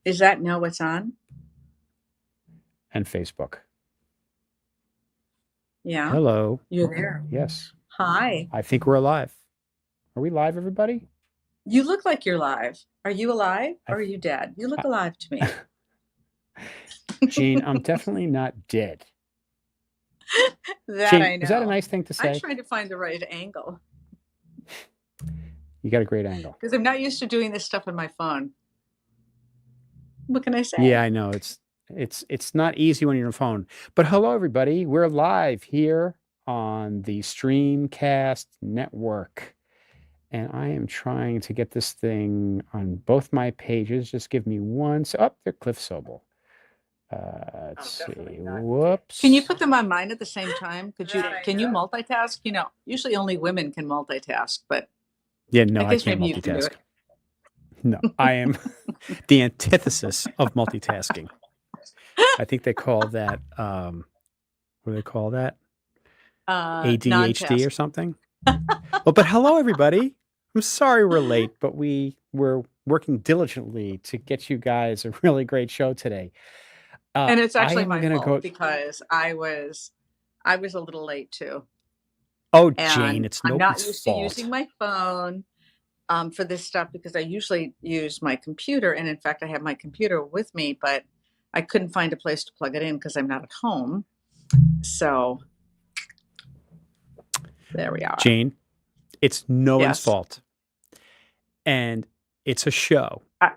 Is that now what's on? And Facebook. Yeah, Hello. you're there. Yes, Hi. I think we're alive. Are we live, everybody? You look like you're live. Are you alive I, or are you dead? You look I alive to me. Gene, I'm definitely not dead. That Gene, I is that a know. nice thing to I'm say? trying to find the right angle You got a great angle. because I'm not used to doing this stuff on my phone. What can I Yeah, say? I know. It's not easy when you're on your phone. But hello, everybody. We're live here on the Streamcast network. And I am trying to get this thing on both my pages. Just give me one. So, oh, there, Cliff Sobel. Let's see. Can you Whoops. put them on mine at the same time? Can you multitask? Usually only women can multitask, but Yeah, I no, I guess can't maybe you can do multitask. it. No, I am the antithesis of multitasking. I think they call that, what do they call that? ADHD or Non-task. something. Well, but hello, everybody. I'm sorry we're late, but we're working diligently to get you guys a really great show today. And it's I actually am my going to fault go. because I was a little late too. Oh, Jane, And it's I'm not nobody's used to using fault. my phone for this stuff because I usually use my computer. And in fact, I have my computer with me, but I couldn't find a place to plug it in because I'm not at home. So there we are. Jane, it's no one's Yes. fault. And it's a show. I,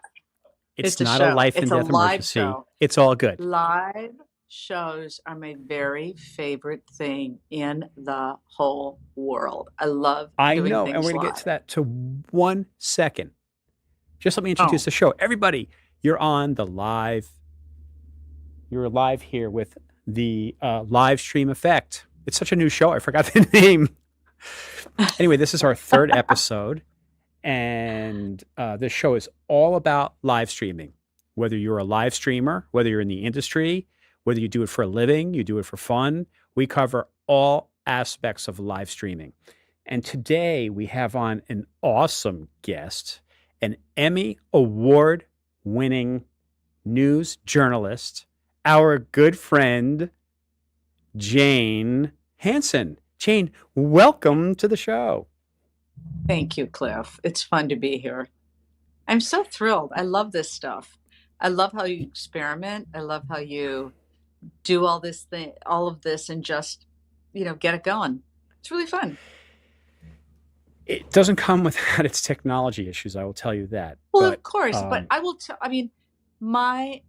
It's it's a not a show. life It's and a death live emergency. show. It's all good. Live shows are my very favorite thing in the whole world. I love I doing know. And we're things going to get live. to that to 1 second. Just let me introduce Oh, the show. Everybody, you're on the live. You're live here with the Livestream Effect. It's such a new show. I forgot the name. Anyway, this is our third episode. And this show is all about live streaming. Whether you're a live streamer, whether you're in the industry, whether you do it for a living, you do it for fun, we cover all aspects of live streaming. And today we have on an awesome guest, an Emmy Award winning news journalist, our good friend, Jane Hanson. Jane, welcome to the show. thank you, Cliff. It's fun to be here. I'm so thrilled. I love this stuff. I love how you experiment. I love how you do all of this and just, get it going. It's really fun. It doesn't come without its technology issues, I will tell you that. Well, of But course, but I will tell, I mean, my,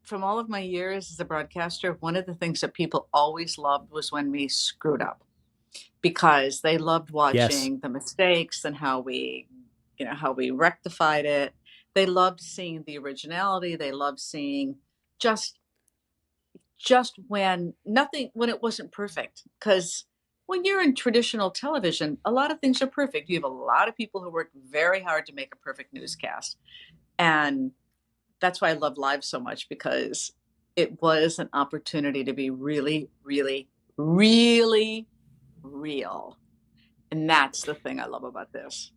from all of my years as a broadcaster, one of the things that people always loved was when we screwed up because they loved yes, watching the mistakes and how we rectified it. They loved seeing the originality. They loved seeing just when it wasn't perfect. Because when you're in traditional television, a lot of things are perfect. You have a lot of people who work very hard to make a perfect newscast. And that's why I love live so much because it was an opportunity to be really, really, really real. And that's the thing I love about this.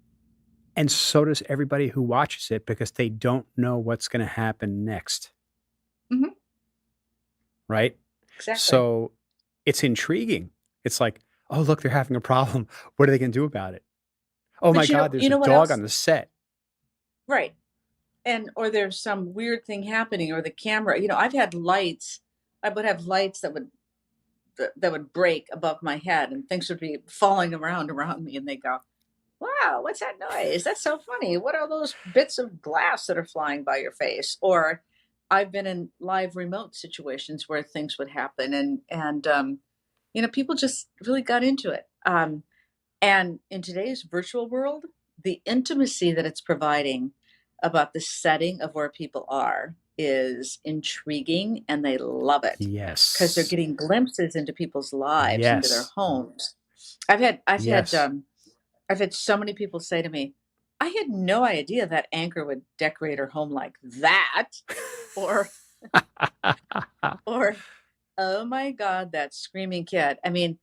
and so does everybody who watches it because they don't know what's going to happen next, Hmm. right? Exactly. So it's intriguing. It's like, oh, look, they're having a problem. What are they going to do about it? Oh my But God, you there's a know what dog on else? the set. Right. And or there's some weird thing happening or the camera, I've had lights. I would have lights that would break above my head and things would be falling around me and they go, wow, what's that noise? That's so funny. What are those bits of glass that are flying by your face? Or I've been in live remote situations where things would happen and people just really got into it. And in today's virtual world, the intimacy that it's providing about the setting of where people are is intriguing and they love it because they're Yes. getting glimpses into people's lives, into their Yes. homes. I've had I've had Yes. um I've had so many people say to me, I had no idea that Anchor would decorate her home like that. Or or oh my God, that screaming kid. I mean,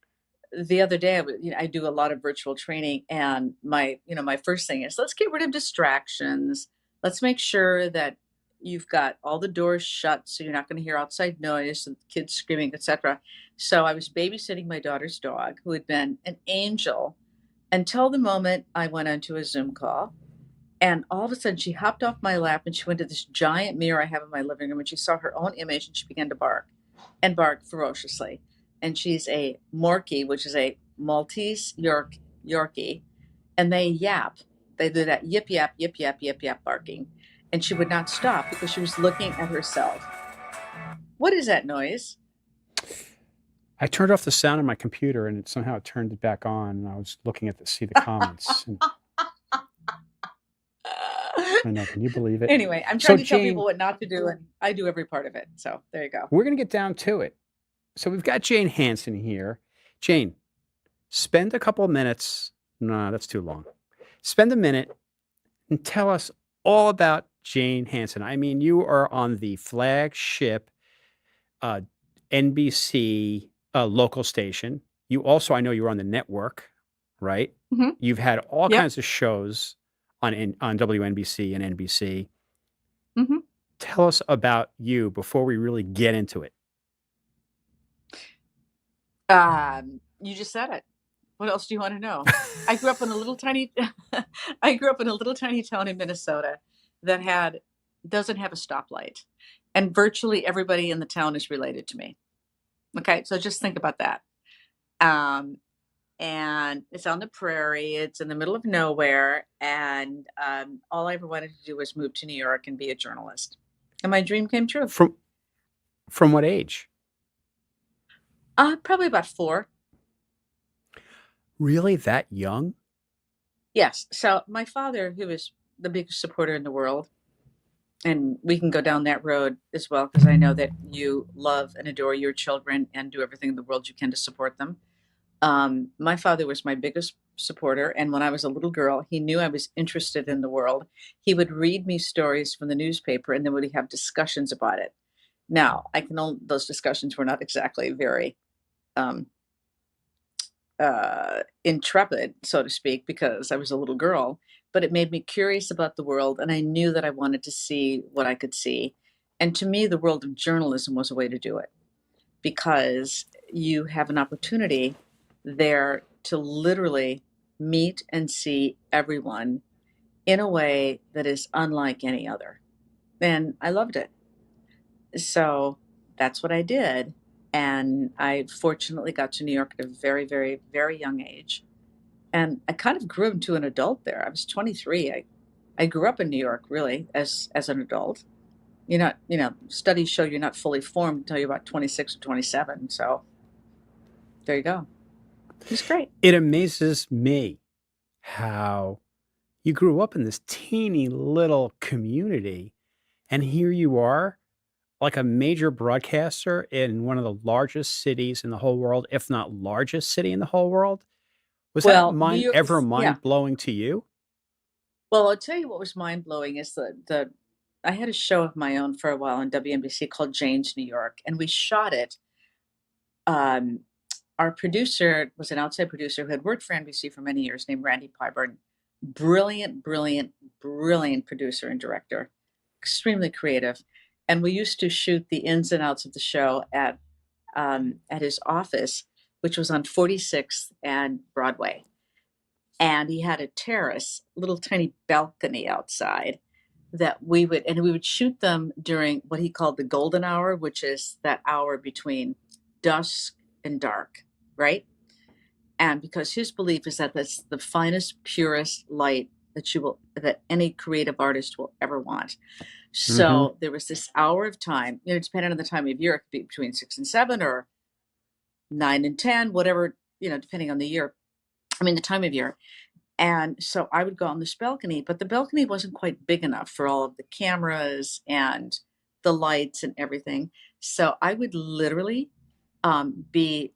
the other day I do a lot of virtual training and my first thing is let's get rid of distractions. Let's make sure that you've got all the doors shut, so you're not going to hear outside noise and kids screaming, etc. So I was babysitting my daughter's dog, who had been an angel until the moment I went onto a Zoom call. And all of a sudden, she hopped off my lap and she went to this giant mirror I have in my living room, and she saw her own image and she began to bark and bark ferociously. And she's a Morkie, which is a Maltese Yorkie, and they yap. They do that yip yap yip yap yip yap barking, and she would not stop because she was looking at herself. What is that noise? I turned off the sound on my computer and somehow it turned it back on. And I was looking at see the comments. And I know, can you believe it? Anyway, I'm So trying to tell people Jane, what not to do, and I do every part of it. So there you go. we're going to get down to it. So we've got Jane Hanson here. Jane, spend a couple of minutes. No, that's too long. Spend a minute and tell us all about Jane Hanson. I mean, you are on the flagship NBC local station. You also, I know you were on the network, right? Mm-hmm. You've had all Yep. kinds of shows on WNBC and NBC. Mm-hmm. Tell us about you before we really get into it. You just said it. What else do you want to know? I grew up in a little tiny town in Minnesota that doesn't have a stoplight, and virtually everybody in the town is related to me. Okay, so just think about that. And it's on the prairie. It's in the middle of nowhere, and all I ever wanted to do was move to New York and be a journalist. And my dream came true. From what age? Probably about 4. Really, that young? Yes. So my father, who is the biggest supporter in the world, and we can go down that road as well, because I know that you love and adore your children and do everything in the world you can to support them. My father was my biggest supporter, and when I was a little girl, he knew I was interested in the world. He would read me stories from the newspaper, and then we'd have discussions about it. Now, those discussions were not exactly very intrepid, so to speak, because I was a little girl, but it made me curious about the world, and I knew that I wanted to see what I could see. And to me, the world of journalism was a way to do it, because you have an opportunity there to literally meet and see everyone in a way that is unlike any other. And I loved it. So that's what I did. And I fortunately got to New York at a very, very, very young age. And I kind of grew into an adult there. I was 23. I grew up in New York, really, as an adult. Studies show you're not fully formed until you're about 26 or 27. So there you go. It's great. It amazes me how you grew up in this teeny little community, and here you are, like a major broadcaster in one of the largest cities in the whole world, if not largest city in the whole world. Was that Well, New York ever is, yeah. mind-blowing to you? Well, I'll tell you what was mind blowing is I had a show of my own for a while on WNBC called Jane's New York, and we shot it. Our producer was an outside producer who had worked for NBC for many years, named Randy Pyburn. Brilliant, brilliant, brilliant producer and director, extremely creative. And we used to shoot the ins and outs of the show at his office, which was on 46th and Broadway. And he had a terrace, little tiny balcony outside that we would shoot them during what he called the golden hour, which is that hour between dusk and dark, right? And because his belief is that that's the finest, purest light that any creative artist will ever want. So there was this hour of time, depending on the time of year, it could be between 6 and 7 or 9 and 10, whatever, depending on the year. I mean, the time of year. And so I would go on this balcony, but the balcony wasn't quite big enough for all of the cameras and the lights and everything. So I would literally they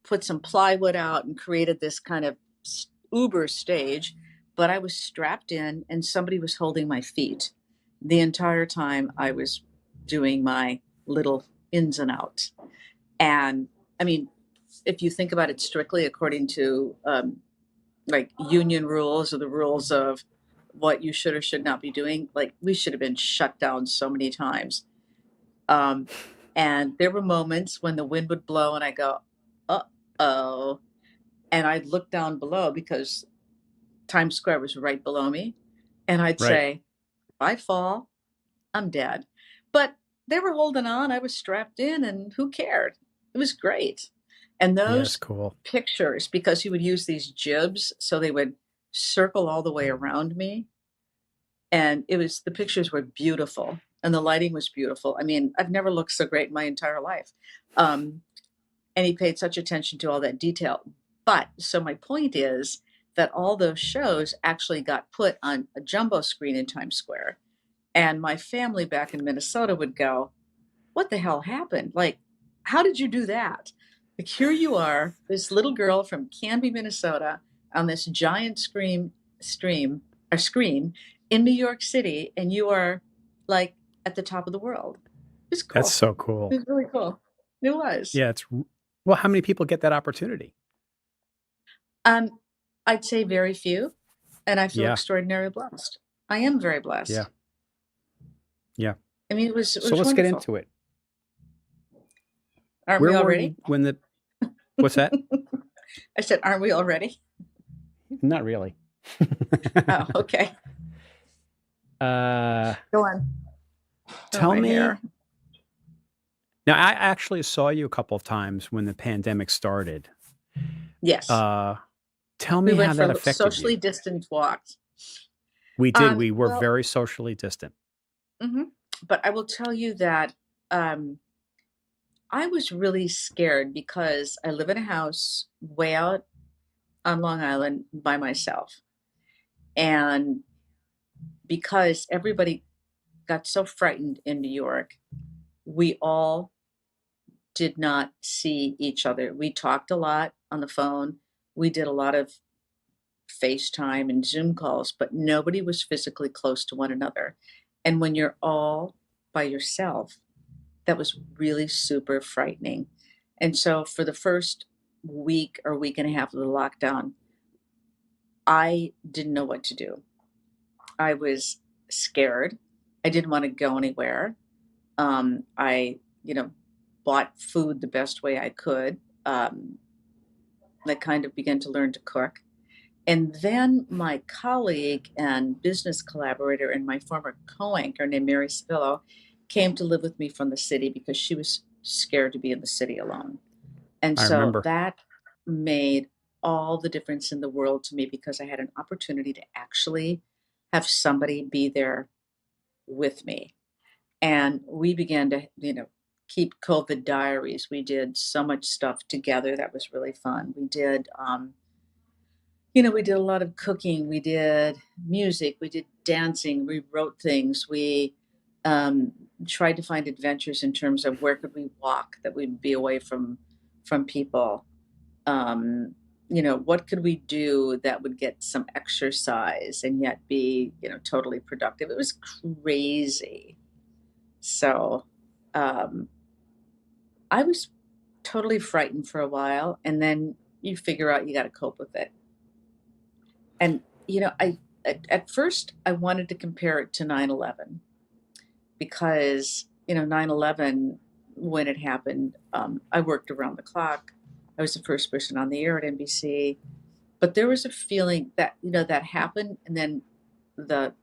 put some plywood out and created this kind of uber stage, but I was strapped in and somebody was holding my feet the entire time I was doing my little ins and outs. And I mean, if you think about it strictly according to like union rules or the rules of what you should or should not be doing. Like, we should have been shut down so many times. Um, and there were moments when the wind would blow and I go, uh-oh. And I'd look down below because Times Square was right below me. And I'd Right. say, if I fall, I'm dead. But they were holding on. I was strapped in, and who cared? It was great. And Yes, those cool. pictures, because you would use these jibs, so they would circle all the way around me. And the pictures were beautiful, and the lighting was beautiful. I mean, I've never looked so great in my entire life. Um, and he paid such attention to all that detail. But so my point is that all those shows actually got put on a jumbo screen in Times Square. And my family back in Minnesota would go, what the hell happened? Like, how did you do that? Like, here you are, this little girl from Canby, Minnesota, on this giant screen in New York City, and you are like at the top of the world. It was That's cool. so It cool. was really cool. It was. Yeah, well, how many people get that opportunity? Um, I'd say very few, and I feel Yeah, extraordinarily blessed. I am very yeah, blessed. yeah. I mean, it So was let's get wonderful. into it. Aren't we Where were already? you when the what's that? I said, aren't we already? Not really. Oh, okay. uh Go on. Oh, tell my me. hair. Now, I actually saw you a couple of times when the pandemic started. Yes. Uh Tell We me how went that for affected you. socially distant walks. We did. We were Well, very socially distant. but I will tell you that um, I was really scared because I live in a house way out on Long Island by myself. And because everybody got so frightened in New York, we all did not see each other. We talked a lot on the phone. We did a lot of FaceTime and Zoom calls, but nobody was physically close to one another. And when you're all by yourself, that was really super frightening. And so for the first week or week and a half of the lockdown, I didn't know what to do. I was scared. I didn't want to go anywhere. I, bought food the best way I could. I kind of began to learn to cook. And then my colleague and business collaborator and my former co-anchor named Mary Savillo came to live with me from the city because she was scared to be in the city alone. And I so remember. that made all the difference in the world to me because I had an opportunity to actually have somebody be there with me. And we began to, keep COVID diaries. We did so much stuff together that was really fun. We did a lot of cooking, we did music, we did dancing, we wrote things, we um, tried to find adventures in terms of where could we walk that we'd be away from people. Um, what could we do that would get some exercise and yet be, totally productive. It was crazy. So um, I was totally frightened for a while, and then you figure out you got to cope with it. And, at first I wanted to compare it to 9/11 because, 9/11, when it happened, I worked around the clock. I was the first person on the air at NBC, but there was a feeling that, that happened and then the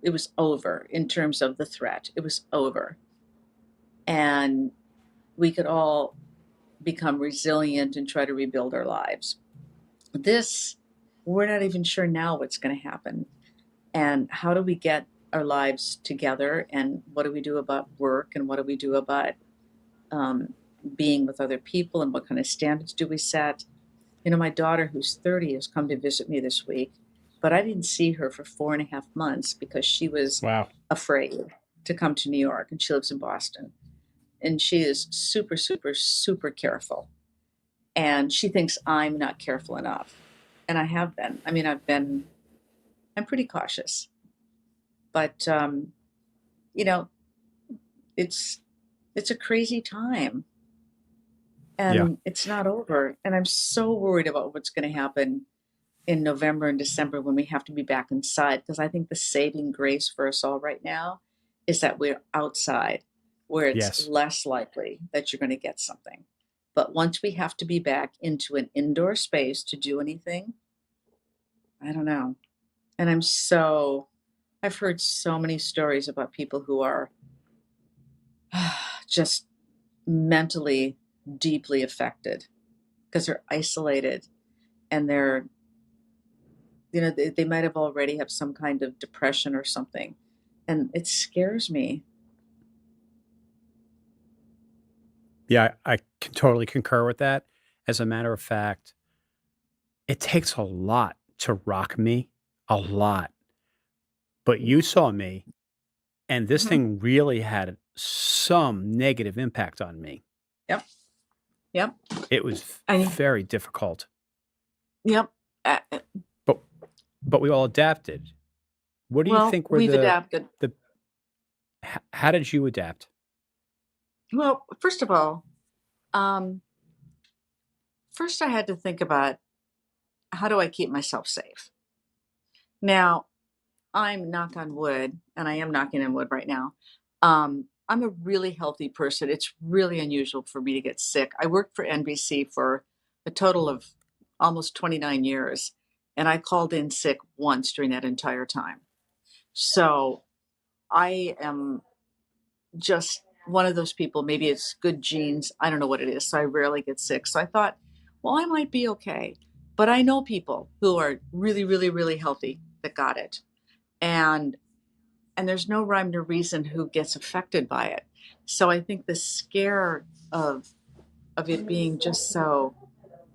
it was over in terms of the threat. It was over. And we could all become resilient and try to rebuild our lives. This, we're not even sure now what's going to happen. And how do we get our lives together? And what do we do about work? And what do we do about um, being with other people? And what kind of standards do we set? My daughter, who's 30, has come to visit me this week, but I didn't see her for 4.5 months because she was Wow. afraid to come to New York, and she lives in Boston. And she is super, super, super careful. And she thinks I'm not careful enough. And I have been. I mean, I'm pretty cautious. But, you know, it's it's a crazy time Yeah. and it's not over. And I'm so worried about what's going to happen in November and December when we have to be back inside, because I think the saving grace for us all right now is that we're outside, where it's Yes. less likely that you're going to get something. But once we have to be back into an indoor space to do anything, I don't know. And I've heard so many stories about people who are just mentally deeply affected because they're isolated and they might have already have some kind of depression or something. And it scares me. Yeah, I can totally concur with that. As a matter of fact, it takes a lot to rock me, a lot. But you saw me, and this Mhm. thing really had some negative impact on me. Yep. Yep. It was And very difficult, yep. but we all adapted. What do you Well, think were we've adapted. the how did you adapt? Well, first of all, um, first I had to think about how do I keep myself safe? Now, I'm knock on wood, and I am knocking on wood right now. I'm a really healthy person. It's really unusual for me to get sick. I worked for NBC for a total of almost 29 years, and I called in sick once during that entire time. So I am just one of those people. Maybe it's good genes. I don't know what it is. So I rarely get sick. So I thought, well, I might be okay. But I know people who are really, really, really healthy that got it. And there's no rhyme or reason who gets affected by it. So I think the scare of it being just so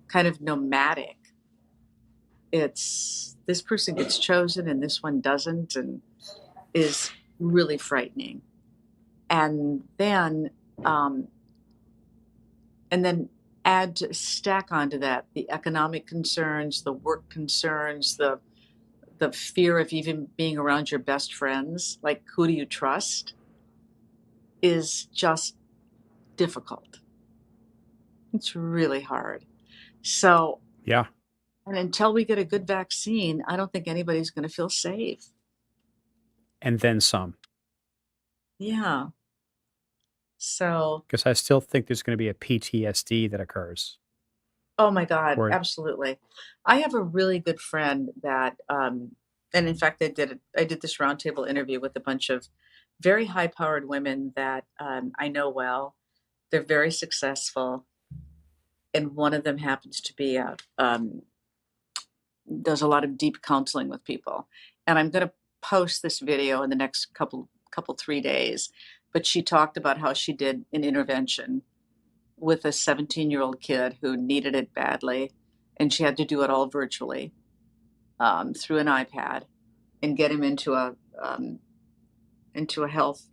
kind of nomadic, it's this person gets chosen and this one doesn't, and is really frightening. And then um, and then stack onto that the economic concerns, the work concerns, the fear of even being around your best friends, like who do you trust, is just difficult. It's really hard. So, Yeah, and until we get a good vaccine, I don't think anybody's going to feel safe. and then some. Yeah. So, Because I still think there's going to be a PTSD that occurs. oh my God, Or absolutely. I have a really good friend that, and in fact, I did this roundtable interview with a bunch of very high powered women that I know well. They're very successful. And one of them happens to be does a lot of deep counseling with people. And I'm going to post this video in the next couple 3 days. But she talked about how she did an intervention with a 17-year-old kid who needed it badly, and she had to do it all virtually through an iPad and get him into a health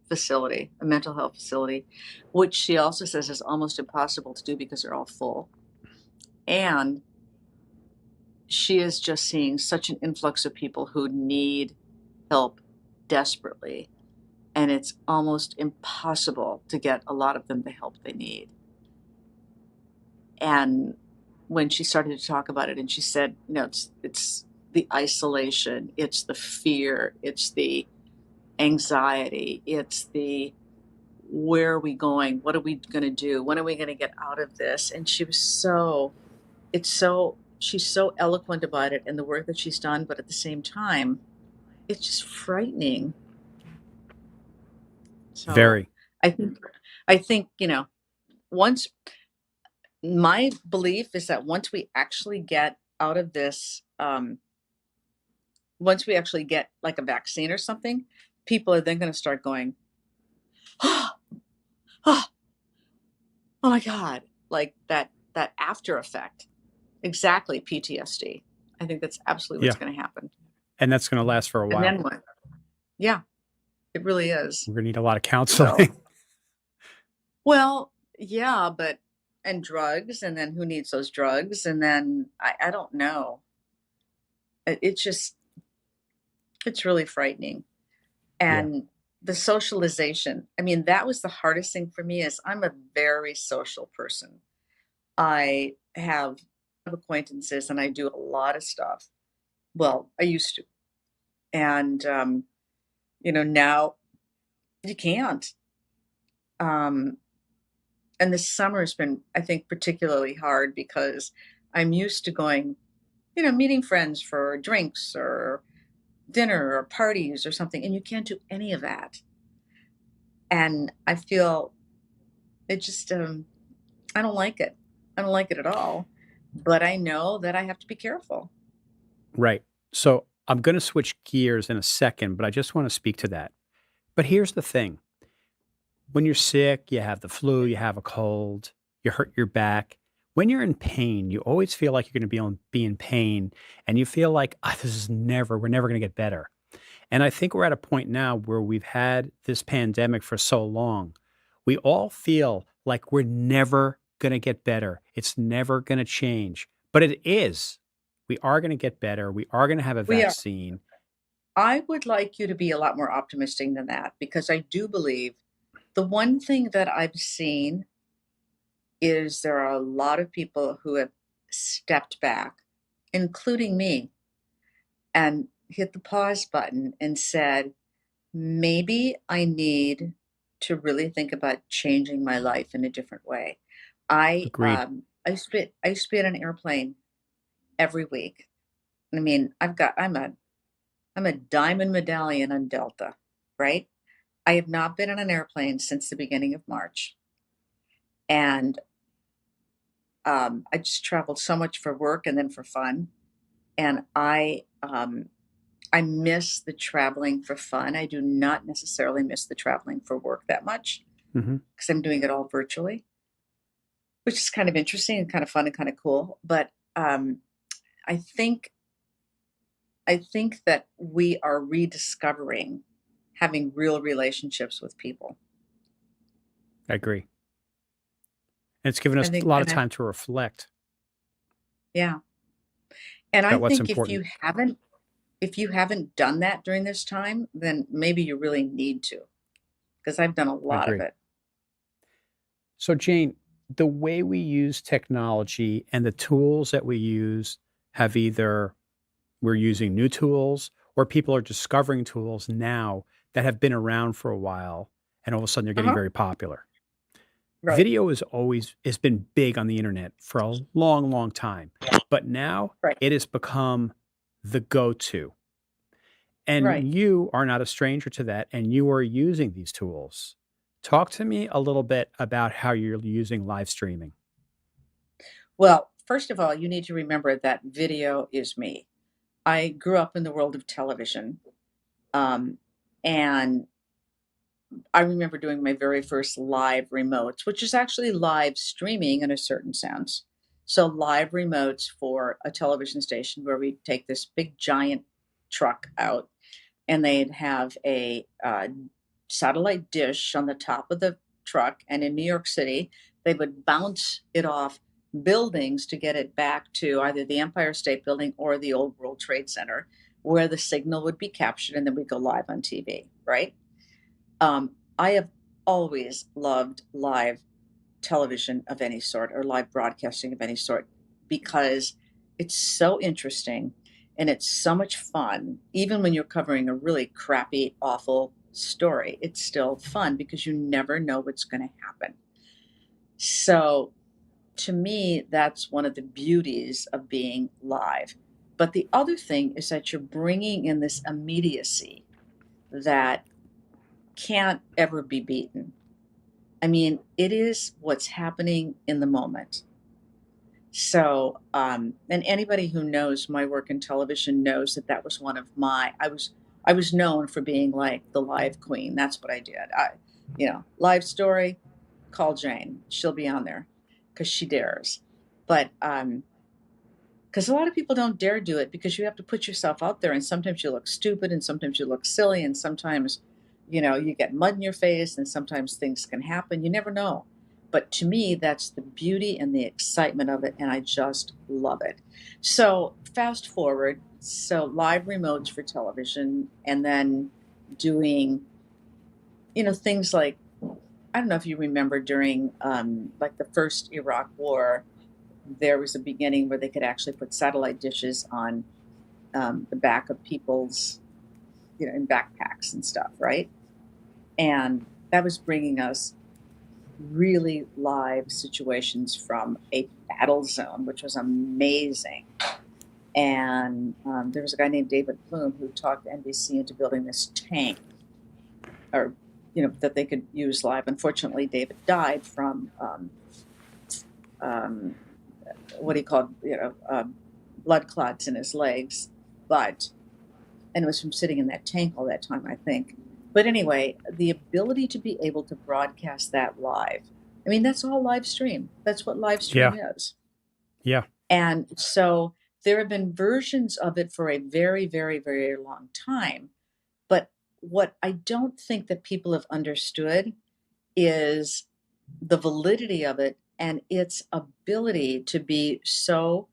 facility, a mental health facility, which she also says is almost impossible to do because they're all full. And she is just seeing such an influx of people who need help desperately. And it's almost impossible to get a lot of them the help they need. And when she started to talk about it, and she said, it's the isolation, it's the fear, it's the anxiety, it's the where are we going? What are we going to do? When are we going to get out of this? And she was she's so eloquent about it and the work that she's done, but at the same time, it's just frightening. So very. I think, once my belief is that once we actually get out of this, once we actually get like a vaccine or something, people are then going to start going, oh, oh, oh my God, like that after effect. Exactly, PTSD. I think that's absolutely what's Yeah. going to happen. And that's going to last for a And while. then what? Yeah, it really is. We're going to need a lot of So, counseling. well, yeah, but and drugs, and then who needs those drugs? And then I don't know. It's just it's really frightening. Yeah. And the socialization. I mean, that was the hardest thing for me is I'm a very social person. I have acquaintances and I do a lot of stuff. Well, I used to. And, now you can't. Um, and this summer has been, I think, particularly hard because I'm used to going, meeting friends for drinks or dinner or parties or something, and you can't do any of that. And I feel it just, I don't like it. I don't like it at all. But I know that I have to be careful. Right. So I'm going to switch gears in a second, but I just want to speak to that. But here's the thing: when you're sick, you have the flu, you have a cold, you hurt your back. When you're in pain, you always feel like you're going to be in pain, and you feel like, we're never going to get better. And I think we're at a point now where we've had this pandemic for so long. We all feel like we're never going to get better. It's never going to change. But it is. We are going to get better. We are going to have a We are. vaccine. I would like you to be a lot more optimistic than that because I do believe the one thing that I've seen is there are a lot of people who have stepped back, including me, and hit the pause button and said, maybe I need to really think about changing my life in a different way. Agreed. I used to be on an airplane every week. I mean, I'm a diamond medallion on Delta, right? I have not been on an airplane since the beginning of March. And I just traveled so much for work and then for fun. And I miss the traveling for fun. I do not necessarily miss the traveling for work that much Hmm. because I'm doing it all virtually, which is kind of interesting and kind of fun and kind of cool. But I think I think that we are rediscovering having real relationships with people. I agree. And it's given I us a think, lot of and I time to reflect Yeah, and I about what's think important. if you haven't done that during this time, then maybe you really need to, because I've done a I lot of agree. it. So, Jane, the way we use technology and the tools that we use have either we're using new tools or people are discovering tools now that have been around for a while and all of a sudden they're getting Uh-huh. very popular. Right. Video is always has been big on the internet for a long, long time, but now Right. it has become the go-to. And Right. you are not a stranger to that, and you are using these tools. Talk to me a little bit about how you're using live streaming. Well, first of all, you need to remember that video is me. I grew up in the world of television, um, and I remember doing my very first live remotes, which is actually live streaming in a certain sense. So live remotes for a television station where we take this big giant truck out and they'd have a satellite dish on the top of the truck. And in New York City, they would bounce it off buildings to get it back to either the Empire State Building or the old World Trade Center, where the signal would be captured and then we'd go live on TV, right? I have always loved live television of any sort or live broadcasting of any sort because it's so interesting and it's so much fun. Even when you're covering a really crappy, awful story, it's still fun because you never know what's going to happen. So, to me, that's one of the beauties of being live. But the other thing is that you're bringing in this immediacy that can't ever be beaten. I mean, it is what's happening in the moment. So, and anybody who knows my work in television knows that that was one of I was known for being like the live queen. That's what I did. Live story, call Jane. She'll be on there because she dares. But because a lot of people don't dare do it because you have to put yourself out there, and sometimes you look stupid, and sometimes you look silly, and sometimes, you get mud in your face, and sometimes things can happen. You never know. But to me, that's the beauty and the excitement of it, and I just love it. So fast forward, so live remotes for television, and then doing, things like I don't know if you remember during like the first Iraq War there was a beginning where they could actually put satellite dishes on the back of people's, in backpacks and stuff, right? And that was bringing us really live situations from a battle zone, which was amazing. And there was a guy named David Bloom who talked NBC into building this tank, or that they could use live. Unfortunately, David died from um, what he called blood clots in his legs, and it was from sitting in that tank all that time, I think. But anyway, the ability to be able to broadcast that live, I mean, that's all live stream. That's what live stream Yeah. is. Yeah. And so there have been versions of it for a very, very, very long time. But what I don't think that people have understood is the validity of it and its ability to be so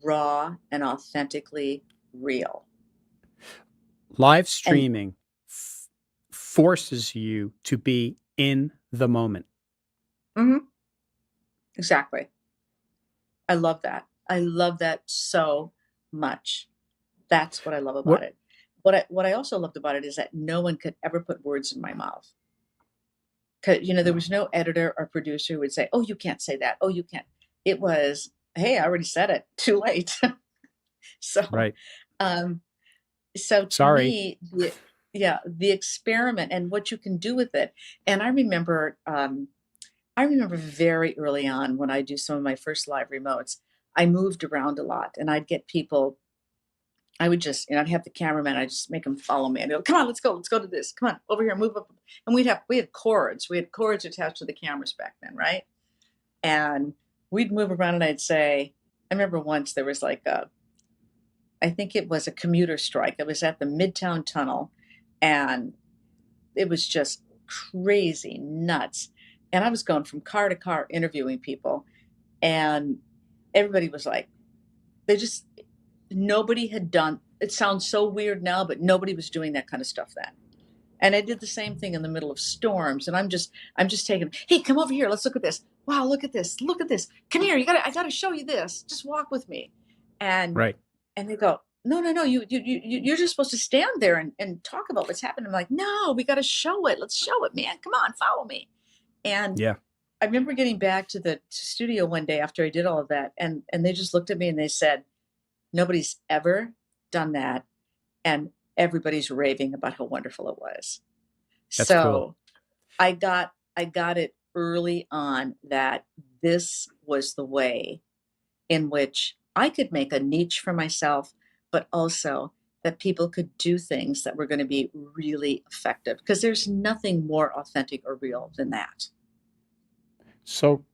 raw and authentically real. Live And streaming forces you to be in the moment. mhm, exactly. I love that. I love that so much. That's what I love about What it. What I also loved about it is that no one could ever put words in my mouth. 'Cause, there was no editor or producer who would say, "Oh, you can't say that. Oh, you can't." It was, "Hey, I already said it. Too late." So, right. um, so to Sorry. me, the experiment and what you can do with it. And I remember very early on when I do some of my first live remotes, I moved around a lot and I'd get people. I would just, I'd have the cameraman, I'd just make them follow me. I'd go, come on, let's go to this. Come on, over here, move up. And we had cords. We had cords attached to the cameras back then, right? And we'd move around and I'd say, I remember once there was like I think it was a commuter strike. It was at the Midtown Tunnel and it was just crazy nuts. And I was going from car to car interviewing people and everybody was like, they just, nobody had done, it sounds so weird now, but nobody was doing that kind of stuff then. And I did the same thing in the middle of storms. And I'm just taking, hey, come over here. Let's look at this. Wow, look at this. Look at this. Come here. I gotta show you this. Just walk with me. And Right. and they go, no, no, no. You're just supposed to stand there and talk about what's happening. I'm like, no, we gotta show it. Let's show it, man. Come on, follow me. And Yeah. I remember getting back to the studio one day after I did all of that, and they just looked at me and they said, nobody's ever done that, and everybody's raving about how wonderful it was. That's cool. So I got it early on that this was the way in which I could make a niche for myself, but also that people could do things that were going to be really effective because there's nothing more authentic or real than that. So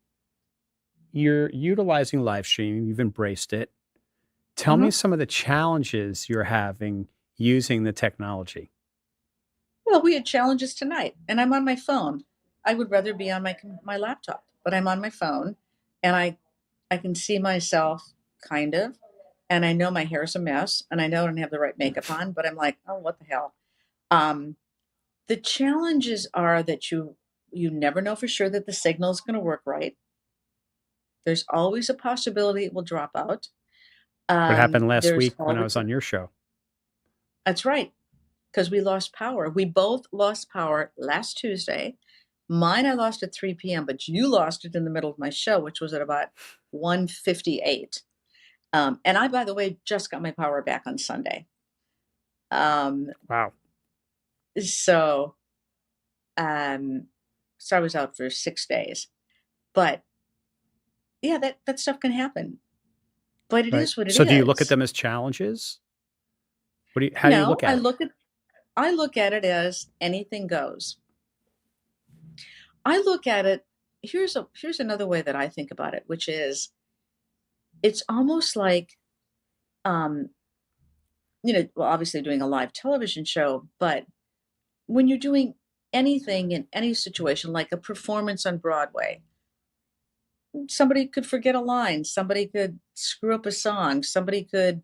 you're utilizing live streaming, you've embraced it. Tell me Mhm. some of the challenges you're having using the technology. Well, we had challenges tonight, and I'm on my phone. I would rather be on my laptop, but I'm on my phone, and I can see myself kind of, and I know my hair's a mess, and I know I don't have the right makeup on, but I'm like, oh, what the hell? Um, the challenges are that you never know for sure that the signal is going to work right. There's always a possibility it will drop out. What happened last There's week when I always was on your show? That's right, because we lost power. We both lost power last Tuesday. Mine I lost at 3 p.m., but you lost it in the middle of my show, which was at about 1:58. And I, by the way, just got my power back on Sunday. Um, Wow. so, um, so I was out for 6 days. But yeah, that stuff can happen. But it Right. is what it So do you look at is. them as challenges? How do you No, look at it? I look at it as anything goes. I look at it. Here's another way that I think about it, which is it's almost like um, well, obviously doing a live television show, but when you're doing anything in any situation, like a performance on Broadway, somebody could forget a line, somebody could screw up a song, somebody could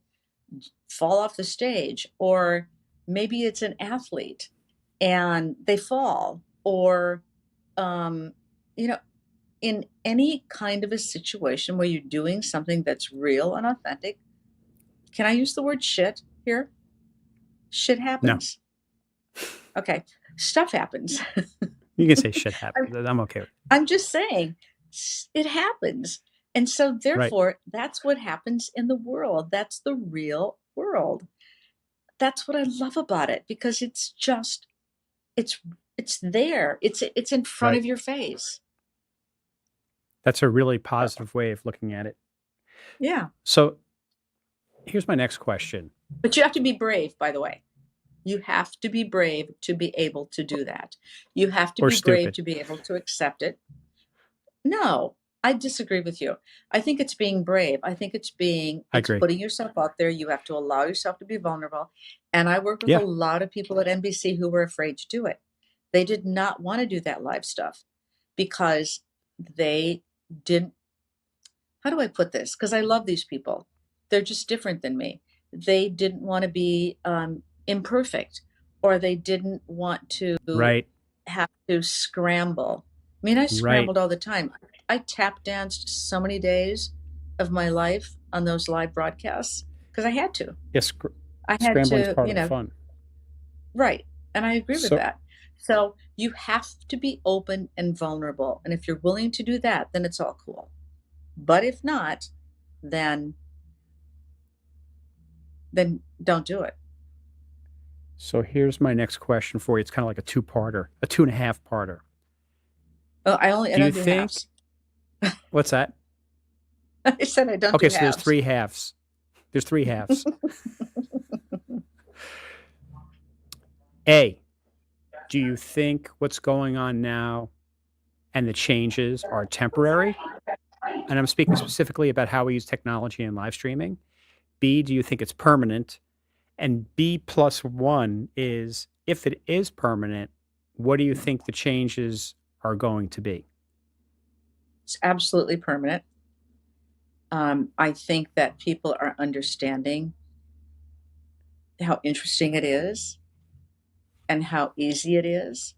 fall off the stage, or maybe it's an athlete and they fall, or um, you know, in any kind of a situation where you're doing something that's real and authentic, can I use the word shit here? Shit No, happens. Okay. Stuff happens. you can say shit I'm, happens. I'm okay with it. I'm just saying it happens. And so Right. therefore, that's what happens in the world. That's the real world. That's what I love about it because it's just it's it's there. It's in front Right. of your face. That's a really positive way of looking at it. Yeah. So here's my next question. But you have to be brave, by the way. You have to be brave to be able to do that. You have to Or be brave stupid. to be able to accept it. No, I disagree with you. I think it's being brave. I think I it's agree. putting yourself out there. You have to allow yourself to be vulnerable. And I work with a Yeah. lot of people at NBC who were afraid to do it. They did not want to do that live stuff because they didn't, how do I put this? Because I love these people. They're just different than me. They didn't want to be imperfect, or they didn't want to Right. have to scramble. I mean, I Right. scrambled all the time. I tap danced so many days of my life on those live broadcasts because I had to. Yes. I had Scrambling's to, part of the fun. right. And I agree with So, that. So you have to be open and vulnerable. And if you're willing to do that, then it's all cool. But if not, then then don't do it. so here's my next question for you. It's kind of like a two-parter, a two and a half parter. Oh, I Do you don't do think, halves. what's that? I said I don't Okay, do so there's halves. three halves. There's three halves. A, do you think what's going on now and the changes are temporary? And I'm speaking specifically about how we use technology and live streaming. B, do you think it's permanent? And B plus one is if it is permanent, what do you think the changes are going to be? It's absolutely permanent. I think that people are understanding how interesting it is and how easy it is.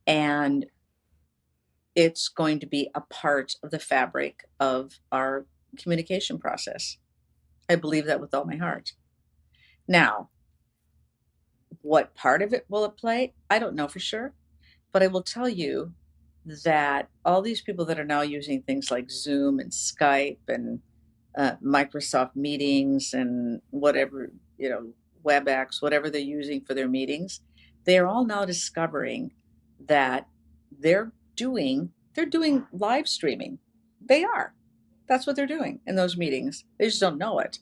And it's going to be a part of the fabric of our communication process. I believe that with all my heart. Now, what part of it will it play? I don't know for sure, but I will tell you that all these people that are now using things like Zoom and Skype and Microsoft meetings and whatever, WebEx, whatever they're using for their meetings, they are all now discovering that they're doing live streaming. They are. That's what they're doing in those meetings. They just don't know it.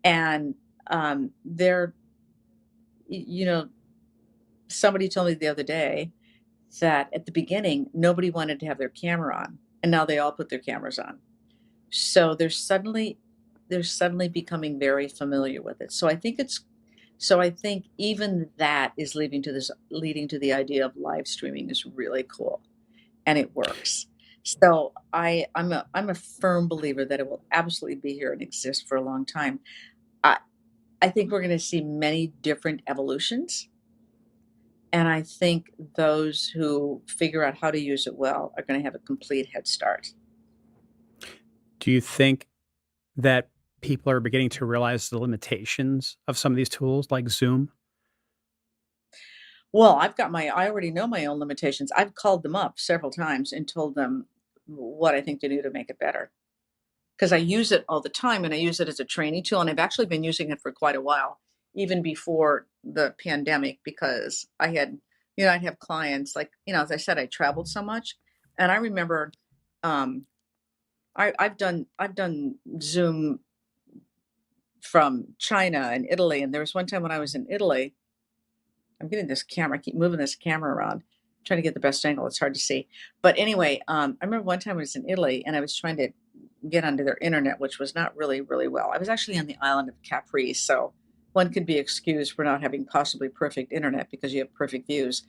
And they're, you know, somebody told me the other day that at the beginning nobody wanted to have their camera on, and now they all put their cameras on. So they're suddenly becoming very familiar with it. So I think even that is leading to the idea of live streaming is really cool and it works. So I'm a firm believer that it will absolutely be here and exist for a long time. I I think we're going to see many different evolutions, and I think those who figure out how to use it well are going to have a complete head start. Do you think that people are beginning to realize the limitations of some of these tools like Zoom? Well, I already know my own limitations. I've called them up several times and told them what I think to do to make it better. Because I use it all the time and I use it as a training tool. And I've actually been using it for quite a while, even before the pandemic, because I'd have clients like, as I said, I traveled so much. And I remember um, I've done Zoom from China and Italy. And there was one time when I was in Italy. I'm getting this camera, I keep moving this camera around, trying to get the best angle. It's hard to see. But anyway, I remember one time I was in Italy and I was trying to get onto their internet, which was not really, really well. I was actually on the island of Capri, so one could be excused for not having possibly perfect internet because you have perfect views.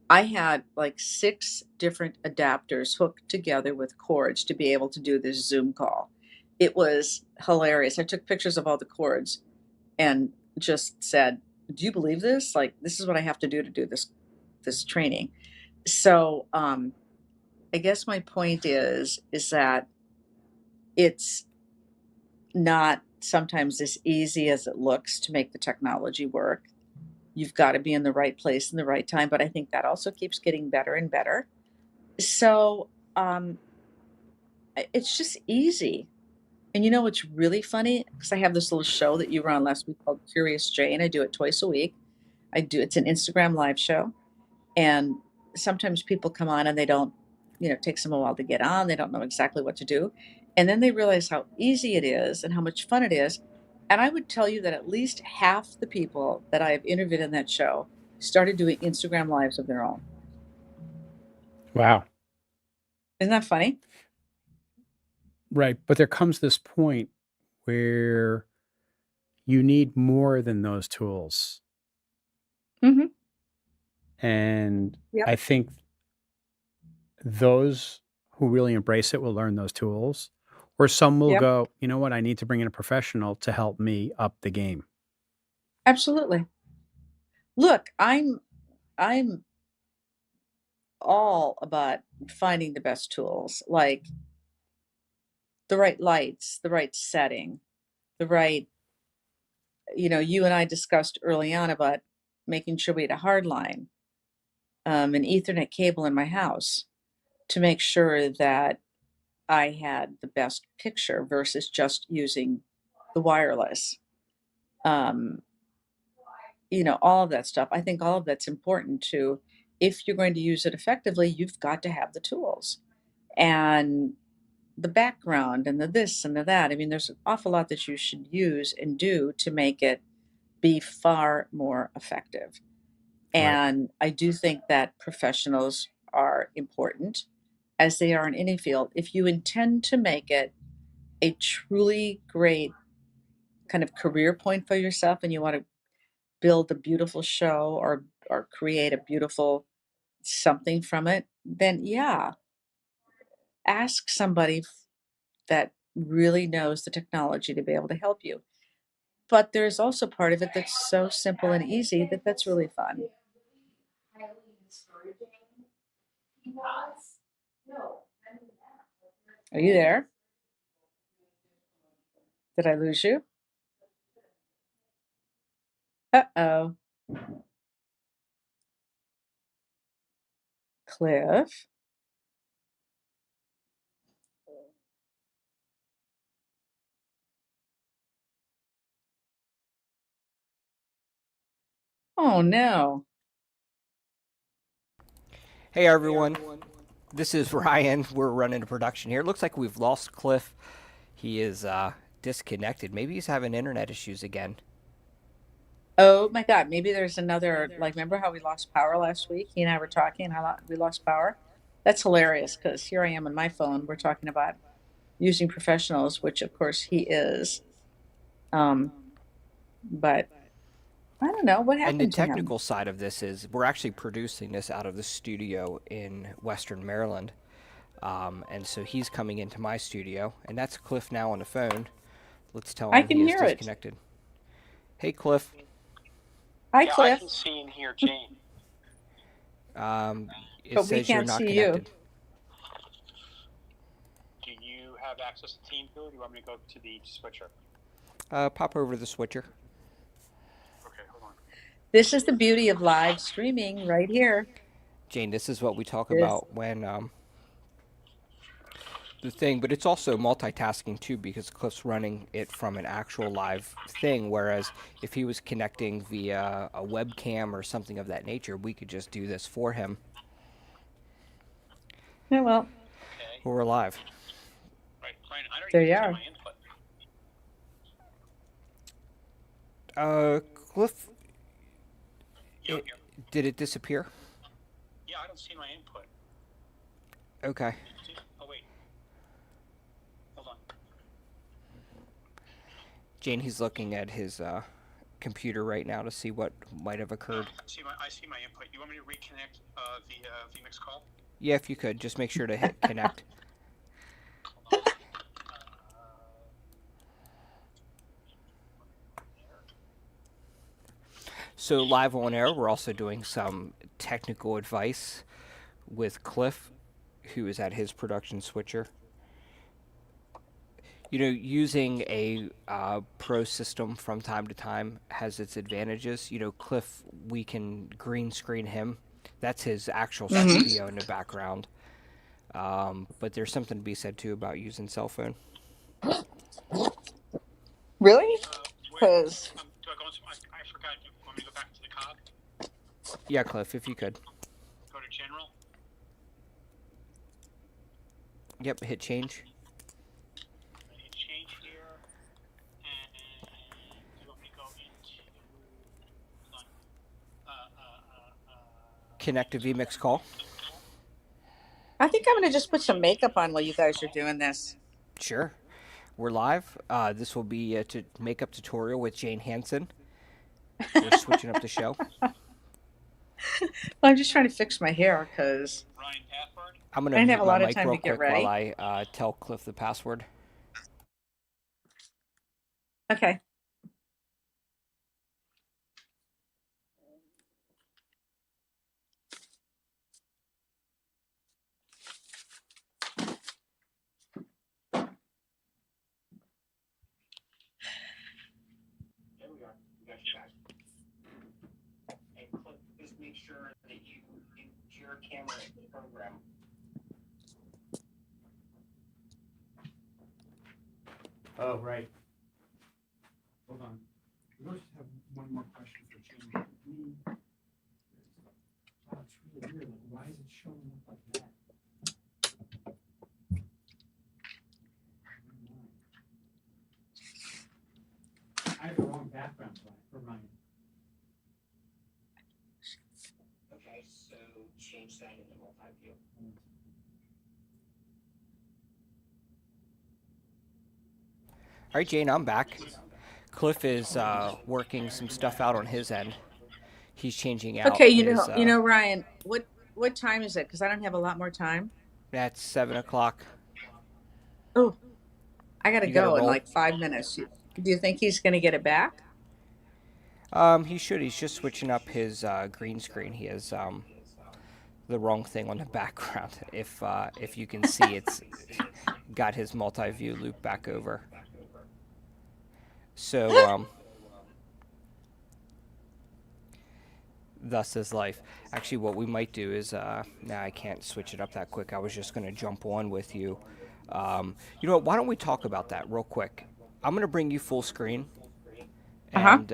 I had like 6 different adapters hooked together with cords to be able to do this Zoom call. It was hilarious. I took pictures of all the cords and just said, "Do you believe this? Like, this is what I have to do this training." So, I guess my point is that it's not sometimes as easy as it looks to make the technology work. You've got to be in the right place in the right time, but I think that also keeps getting better and better. So it's just easy. And you know what's really funny? Because I have this little show that you were on last week called Curious Jane. I do it twice a week. It's an Instagram live show. And sometimes people come on and they don't, it takes them a while to get on. They don't know exactly what to do. And then they realize how easy it is and how much fun it is. And I would tell you that at least half the people that I have interviewed in that show started doing Instagram lives of their own. Wow. Isn't that funny? Right. But there comes this point where you need more than those tools. Mm-hmm. And Yep. I think those who really embrace it will learn those tools, or some will Yep. go, you know what, I need to bring in a professional to help me up the game. Absolutely. Look, I'm all about finding the best tools, like the right lights, the right setting, the right, you and I discussed early on about making sure we had a hard line, an Ethernet cable in my house to make sure that I had the best picture versus just using the wireless. Um, all of that stuff. I think all of that's important to, if you're going to use it effectively, you've got to have the tools and the background and the this and the that. I mean, there's an awful lot that you should use and do to make it be far more effective. Right. And I do think that professionals are important, as they are in any field. If you intend to make it a truly great kind of career point for yourself and you want to build a beautiful show or create a beautiful something from it, then yeah, ask somebody that really knows the technology to be able to help you. But there's also part of it that's so simple and easy that that's really fun. Are you there? Did I lose you? Uh-oh. Cliff? Oh no. Hey everyone, this is Ryan. We're running a production here. It looks like we've lost Cliff. He is disconnected. Maybe he's having internet issues again. Oh my God. Maybe there's another, like, remember how we lost power last week? He and I were talking and how we lost power? That's hilarious because here I am on my phone. We're talking about using professionals, which of course he is. Um, but I don't know what And the happened to him. technical side of this is we're actually producing this out of the studio in Western Maryland. And so he's coming into my studio, and that's Cliff now on the phone. Let's tell I him can he is hear it. disconnected. Hey Cliff. Hi, Yeah, I Cliff, can see and hear Jane. It but we says you're can't not see you. connected. Do you have access to TeamViewer? Do you want me to go to the switcher? Pop over to the switcher. Okay, hold on. This is the beauty of live streaming right here. Jane, this is what we talk This, about when the thing, but it's also multitasking too because Cliff's running it from an actual live thing. Whereas if he was connecting via a webcam or something of that nature, we could just do this for him. yeah, well, Okay. We're live. Right, Brian, I don't there even you see are. my input. Cliff, You, it, you, did it disappear? yeah, I don't see my input. Okay. Oh, wait. Hold on. Jane, he's looking at his computer right now to see what might have occurred. I see my input. You want me to reconnect the vMix call? Yeah, if you could, just make sure to hit connect. Hold on. So live on air, we're also doing some technical advice with Cliff. who is at his production switcher. You know, using a pro system from time to time has its advantages. You know, Cliff, we can green screen him. That's his actual studio in the background. But there's something to be said too about using cell phone. Really? Where, Because do I go into, I forgot, do you want me to go back to the cog? Yeah, Cliff, if you could. Go to general? Yep, hit change. I hit change here, and you want me to go into, hold on, Connect a vMix call. I think I'm going to just put some makeup on while you guys are doing this. Sure. We're live. This will be a makeup tutorial with Jane Hanson. We're switching up the show. Well, I'm just trying to fix my hair because Ryan password. I'm going I to didn't mute have a my lot of mic time real to get quick while ready. I tell Cliff the password. Okay. There we are. We got you back. And Cliff, just make sure that you use your camera in the program. Oh, right. Hold on. We just have one more question for Jane. Wow, it's really weird. Like, why is it showing up like that? I have the wrong background for Ryan. Okay, so change that into multi-view. All right, Jane, I'm back. Cliff is working some stuff out on his end. He's changing out Okay, his. Ryan, what time is it? Because I don't have a lot more time. That's 7 o'clock. Oh, I got to You got to go in roll. like 5 minutes. Do you think he's going to get it back? He should. He's just switching up his green screen. He has the wrong thing on the background. If you can see, it's got his multi-view loop back over. So thus is life. Actually, what we might do is now I can't switch it up that quick. I was just going to jump on with you. You know what? Why don't we talk about that real quick? I'm going to bring you full screen, and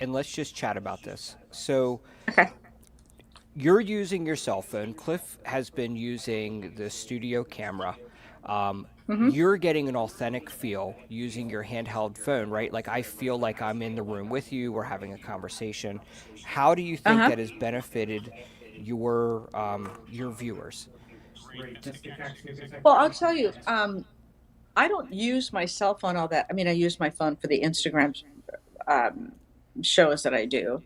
let's just chat about this. So. Okay. You're using your cell phone. Cliff has been using the studio camera. You're getting an authentic feel using your handheld phone, right? Like I feel like I'm in the room with you. We're having a conversation. How do you think that has benefited your viewers? Well, I'll tell you, I don't use my cell phone all that. I mean, I use my phone for the Instagram shows that I do.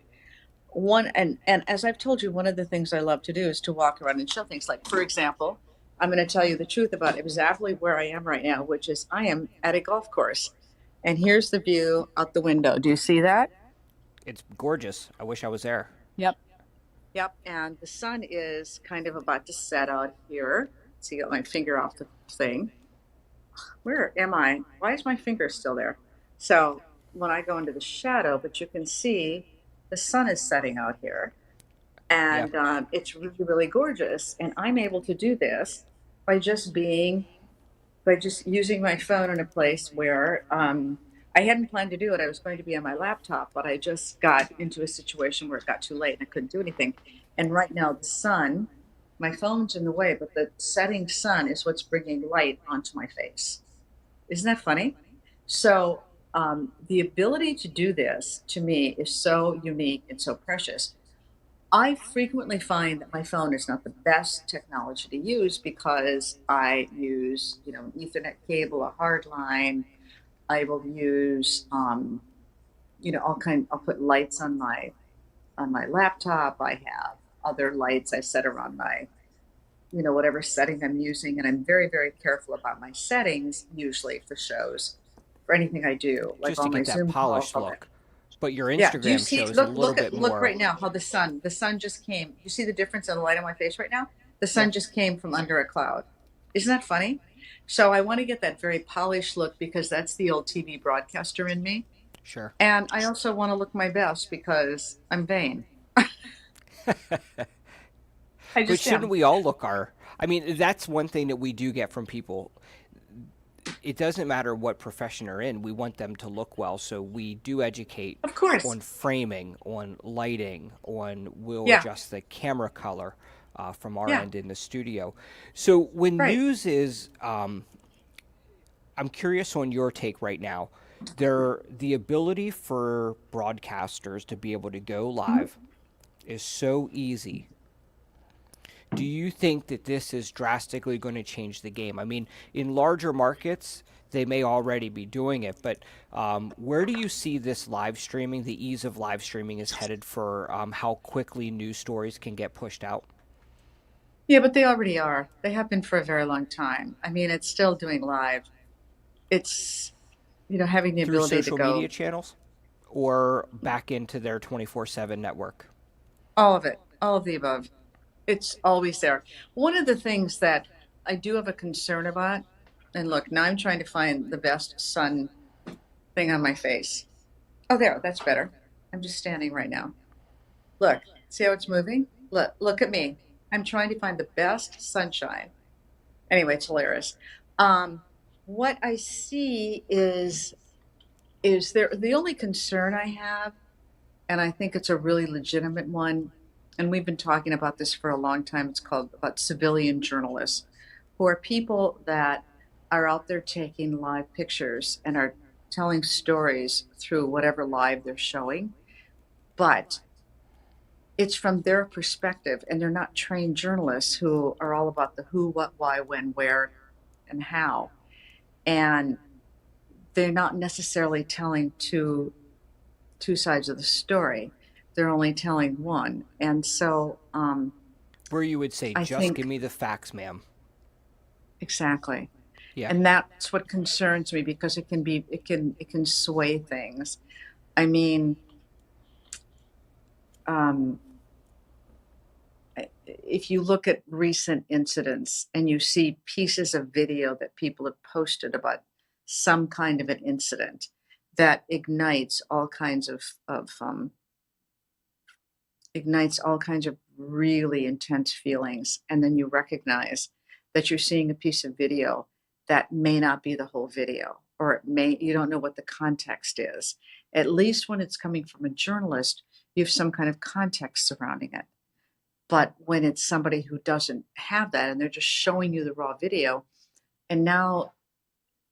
And as I've told you, one of the things I love to do is to walk around and show things. Like, for example, I'm going to tell you the truth about exactly where I am right now, which is I am at a golf course. And here's the view out the window. Do you see that? It's gorgeous. I wish I was there. Yep. Yep. And the sun is kind of about to set out here. See, I got my finger off the thing. Where am I? Why is my finger still there? So when I go into the shadow, but you can see the sun is setting out here. And it's really, really gorgeous. And I'm able to do this by just using my phone in a place where I hadn't planned to do it. I was going to be on my laptop, but I just got into a situation where it got too late and I couldn't do anything. And right now, the sun, my phone's in the way, but the setting sun is what's bringing light onto my face. Isn't that funny? So the ability to do this to me is so unique and so precious. I frequently find that my phone is not the best technology to use because I use, an Ethernet cable, a hard line. I will use, I'll put lights on my laptop. I have other lights I set around my, whatever setting I'm using, and I'm very, very careful about my settings usually for shows, for anything I do, like Just all to my get that Zoom calls. polished look. But your Yeah. Do you Instagram see? shows a little Look bit more. right now how the sun just came. You see the difference in the light on my face right now? The sun just came from under a cloud. Isn't that funny? So I want to get that very polished look because that's the old TV broadcaster in me. Sure. And I also want to look my best because I'm vain. I But just shouldn't am. we all look our? I mean, that's one thing that we do get from people. It doesn't matter what profession they're in. We want them to look well, so we do educate Of course. on framing, on lighting, on we'll Yeah. adjust the camera color from our Yeah. end in the studio. So when Right. news is, I'm curious on your take right now. The ability for broadcasters to be able to go Mhm. live is so easy. Do you think that this is drastically going to change the game? I mean, in larger markets, they may already be doing it, but where do you see this live streaming, the ease of live streaming is headed for how quickly news stories can get pushed out? Yeah, but they already are. They have been for a very long time. I mean, it's still doing live. It's, having the Through ability to social media go channels or back into their 24/7 network? all of it, all of the above. It's always there. One of the things that I do have a concern about, and look, now I'm trying to find the best sun thing on my face. Oh, there, that's better. I'm just standing right now. Look, see how it's moving? Look at me. I'm trying to find the best sunshine. Anyway, it's hilarious. Um, what I see is there the only concern I have, and I think it's a really legitimate one, and we've been talking about this for a long time. It's called about civilian journalists, who are people that are out there taking live pictures and are telling stories through whatever live they're showing. But it's from their perspective, and they're not trained journalists who are all about the who, what, why, when, where, and how. And they're not necessarily telling two sides of the story. They're only telling one. And so Where you would say, I just think give me the facts, ma'am. exactly. Yeah. And that's what concerns me because it can sway things. I mean, um, if you look at recent incidents and you see pieces of video that people have posted about some kind of an incident that ignites all kinds of really intense feelings, and then you recognize that you're seeing a piece of video that may not be the whole video, or you don't know what the context is. At least when it's coming from a journalist, you have some kind of context surrounding it. But when it's somebody who doesn't have that and they're just showing you the raw video, and now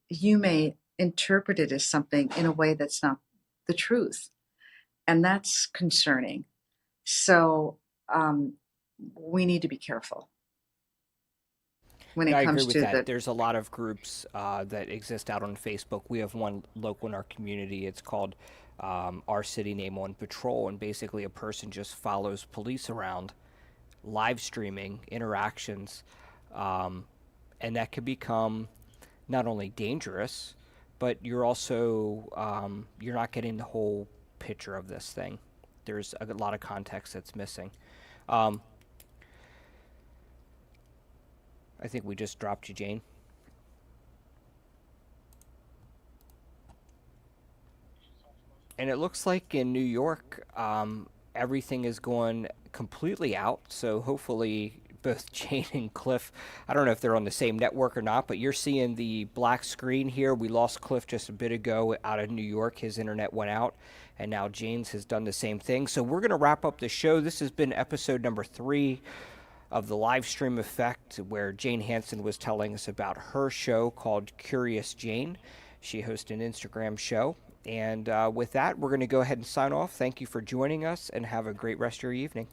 you may interpret it as something in a way that's not the truth. And that's concerning. So um, we need to be careful when Yeah, it I agree comes with to that. the. There's a lot of groups that exist out on Facebook. We have one local in our community. It's called Our City Name on Patrol, and basically a person just follows police around, live streaming interactions, and that could become not only dangerous, but you're not getting the whole picture of this thing. There's a lot of context that's missing. Um, I think we just dropped you, Jane. And it looks like in New York, everything is going completely out. So hopefully, both Jane and Cliff, I don't know if they're on the same network or not, but you're seeing the black screen here. We lost Cliff just a bit ago out of New York. His internet went out. And now Jane's has done the same thing. So we're going to wrap up the show. This has been episode number 3 of the Livestream Effect, where Jane Hanson was telling us about her show called Curious Jane. She hosts an Instagram show. And with that, we're going to go ahead and sign off. Thank you for joining us, and have a great rest of your evening.